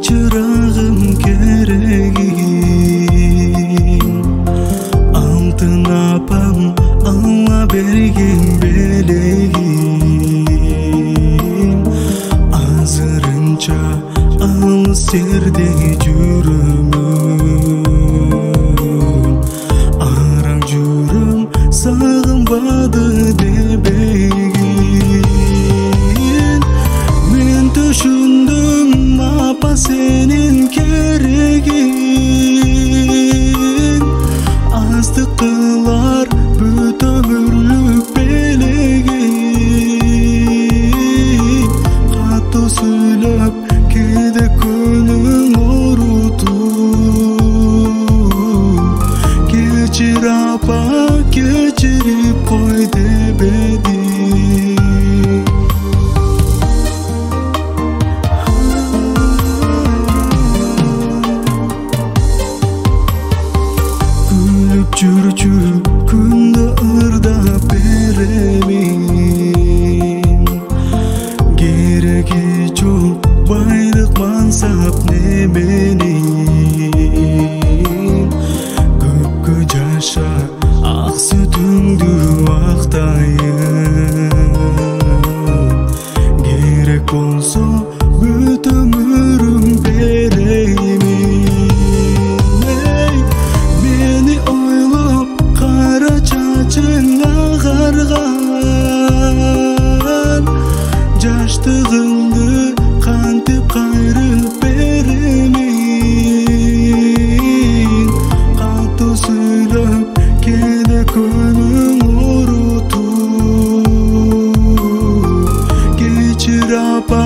çırağım keregim Altın apam Allah bergen belegim Azırınca alыс жерде жүрүмүн Арам жүрүм сагынбады дебегин Мен түшүндүм апа сенин керегиң Аздык кылар бүт өмүрлүк белегиң Катуу сүйлөп кээде көңүң оорутуп Кечир апа кечирип кой дебедим Күлүп жүрчү күндө ырдап беремин Кереги жок байлык мансап неменин Көпкө жаша ак сүтүңдү актайын Керек болсо бүт өмүрүм береймин Мени ойлоп кара чачың агарган Жаштыгыңды кантип кайрып беремин Катуу сүйлөп кээде көңүң оорутуп Кечир апа